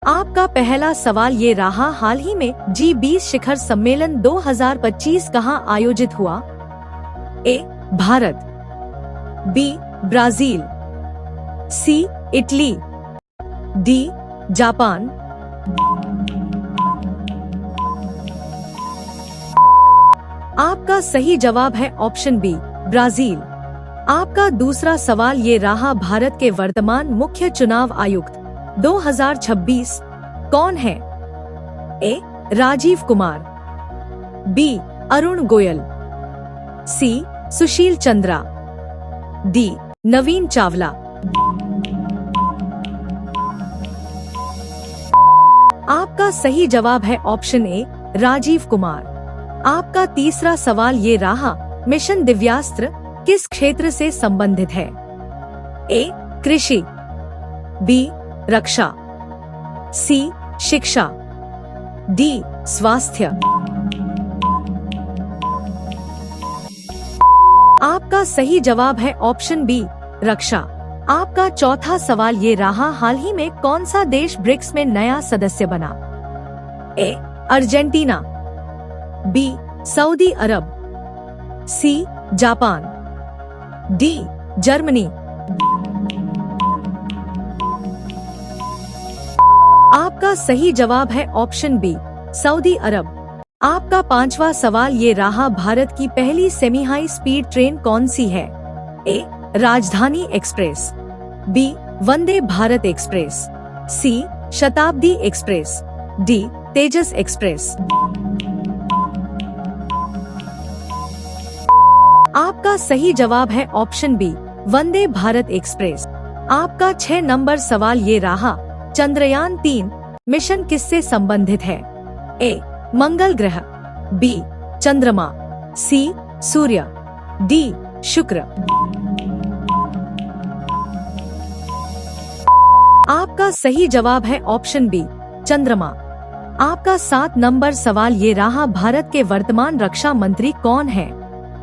आपका पहला सवाल ये रहा, हाल ही में G20 शिखर सम्मेलन 2025 कहाँ आयोजित हुआ? A. Bharat, B. Brazil, C. Italy, D. Japan. आपका सही जवाब है ऑप्शन बी, ब्राजील। आपका दूसरा सवाल ये रहा, भारत के वर्तमान मुख्य चुनाव आयुक्त 2026 कौन है? ए. राजीव कुमार, बी. अरुण गोयल, सी. सुशील चंद्रा, डी. नवीन चावला। आपका सही जवाब है ऑप्शन ए, राजीव कुमार। आपका तीसरा सवाल ये रहा, मिशन दिव्यास्त्र किस क्षेत्र से संबंधित है? ए. कृषि, बी. रक्षा, सी. शिक्षा, डी. स्वास्थ्य। आपका सही जवाब है ऑप्शन बी, रक्षा। आपका चौथा सवाल ये रहा, हाल ही में कौन सा देश ब्रिक्स में नया सदस्य बना? ए. Argentina, B. सऊदी अरब, सी. Japan, D. जर्मनी। आपका सही जवाब है ऑप्शन बी, सऊदी अरब। आपका पांचवा सवाल ये रहा, भारत की पहली सेमी हाई स्पीड ट्रेन कौन सी है? ए. राजधानी express, B. Vande Bharat express, सी. शताब्दी एक्सप्रेस, डी. तेजस एक्सप्रेस। आपका सही जवाब है option B, Vande Bharat express. आपका 6 नंबर सवाल ये रहा, चंद्रयान 3 मिशन किससे संबंधित है? ए. मंगल ग्रह, बी. चंद्रमा, सी. सूर्य, डी. शुक्र। आपका सही जवाब है ऑप्शन बी, चंद्रमा। आपका 7 नंबर सवाल ये रहा, भारत के वर्तमान रक्षा मंत्री कौन है?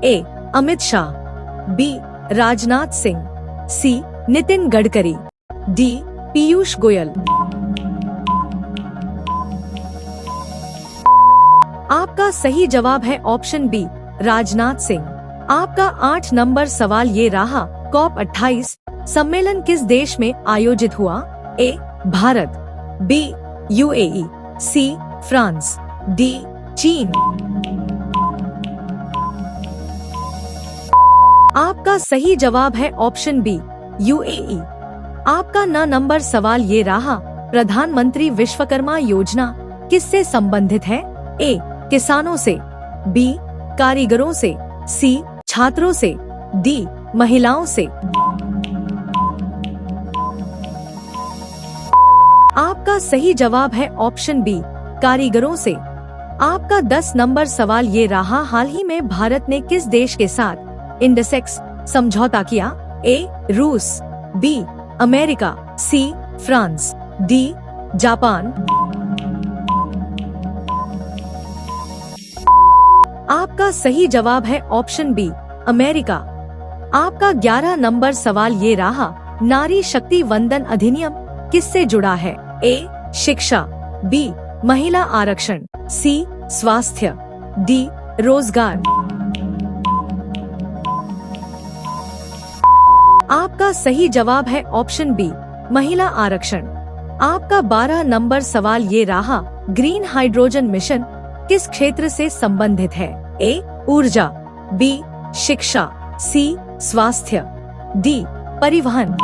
ए. अमित शाह, बी. राजनाथ सिंह, सी. नितिन गडकरी, डी. पीयूष गोयल। आपका सही जवाब है ऑप्शन बी, राजनाथ सिंह। आपका 8 नंबर सवाल ये रहा, COP28 सम्मेलन किस देश में आयोजित हुआ? A. Bharat, B. UAE, C. France, D. चीन। आपका सही जवाब है ऑप्शन बी, UAE। आपका 9 नंबर सवाल ये रहा, प्रधानमंत्री विश्वकर्मा योजना किससे संबंधित है? ए. किसानों से, बी. कारीगरों से, सी. छात्रों से, डी. महिलाओं से। आपका सही जवाब है ऑप्शन बी, कारीगरों से। आपका 10 नंबर सवाल ये रहा, हाल ही में भारत ने किस देश के साथ इंडसेक्स समझौता किया? ए. रूस, B. America, C. France, D. Japan. आपका सही जवाब है ऑप्शन बी, अमेरिका। आपका 11 नंबर सवाल ये रहा, नारी शक्ति वंदन अधिनियम किससे जुड़ा है? ए. शिक्षा, बी. महिला आरक्षण, सी. स्वास्थ्य, डी. रोजगार। आपका सही जवाब है ऑप्शन बी, महिला आरक्षण। आपका 12 नंबर सवाल ये रहा, ग्रीन हाइड्रोजन मिशन किस क्षेत्र से संबंधित है? ए. ऊर्जा, बी. शिक्षा, सी. स्वास्थ्य, डी. परिवहन।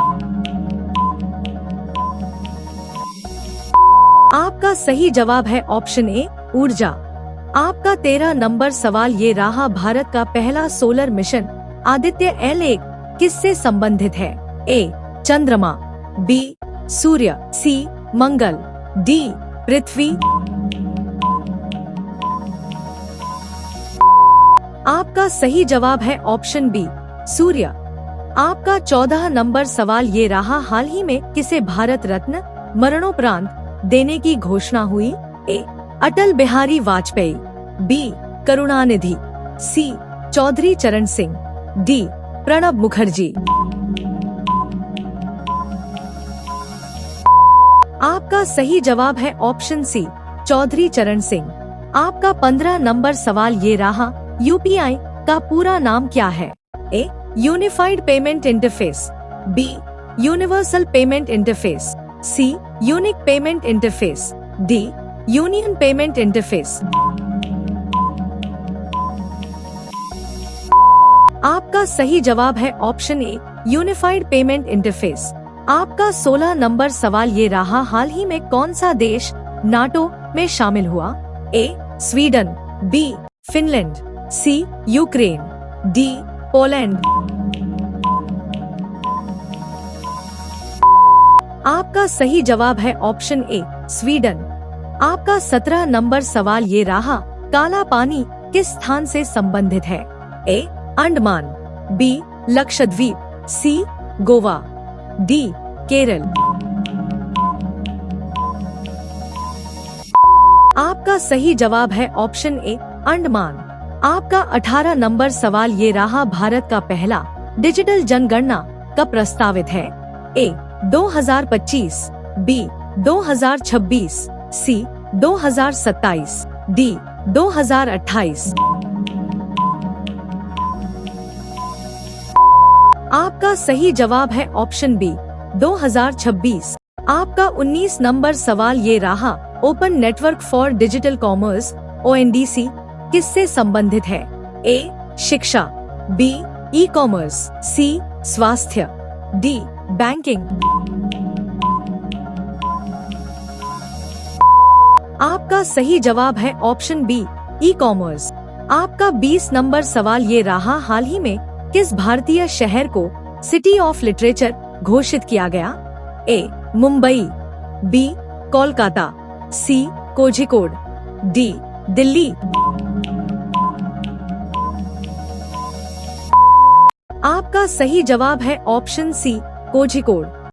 आपका सही जवाब है ऑप्शन ए, ऊर्जा। आपका 13 नंबर सवाल ये रहा, भारत का पहला सोलर मिशन आदित्य L1 किससे संबंधित है? ए. चंद्रमा, बी. सूर्य, सी. मंगल, डी. पृथ्वी। आपका सही जवाब है ऑप्शन बी, सूर्य। आपका 14 नंबर सवाल ये रहा, हाल ही में किसे भारत रत्न मरणोपरांत देने की घोषणा हुई? ए. अटल बिहारी वाजपेयी, बी. करुणानिधि, सी. चौधरी चरण सिंह, डी. प्रणब मुखर्जी। आपका सही जवाब है ऑप्शन सी, चौधरी चरण सिंह। आपका 15 नंबर सवाल ये रहा, यूपीआई का पूरा नाम क्या है? A. Unified payment interface, B. Universal payment interface, C. Unique payment interface, D. Union payment interface. आपका सही जवाब है option A, unified payment interface. आपका 16 नंबर सवाल ये रहा, हाल ही में कौन सा देश नाटो में शामिल हुआ? A. Sweden, B. Finland, C. Ukraine, D. Poland. आपका सही जवाब है ऑप्शन ए, स्वीडन। आपका 17 नंबर सवाल ये रहा, काला पानी किस स्थान से संबंधित है? ए. अंडमान, बी. लक्षद्वीप, सी. गोवा, डी. केरल। आपका सही जवाब है ऑप्शन ए, अंडमान। आपका 18 नंबर सवाल ये रहा, भारत का पहला डिजिटल जनगणना कब प्रस्तावित है? ए. 2025, बी. 2026, सी. 2027, डी. 2028। आपका सही जवाब है ऑप्शन बी, 2026। आपका 19 नंबर सवाल ये रहा, open network for digital commerce ONDC किससे संबंधित है? ए. शिक्षा, बी. ई कॉमर्स, सी. स्वास्थ्य, डी. बैंकिंग। आपका सही जवाब है ऑप्शन बी, ई कॉमर्स। आपका 20 नंबर सवाल ये रहा, हाल ही में किस भारतीय शहर को सिटी ऑफ लिटरेचर घोषित किया गया? ए. मुंबई, बी. कोलकाता, सी. कोझिकोड, डी. दिल्ली। आपका सही जवाब है ऑप्शन सी, कोझिकोड।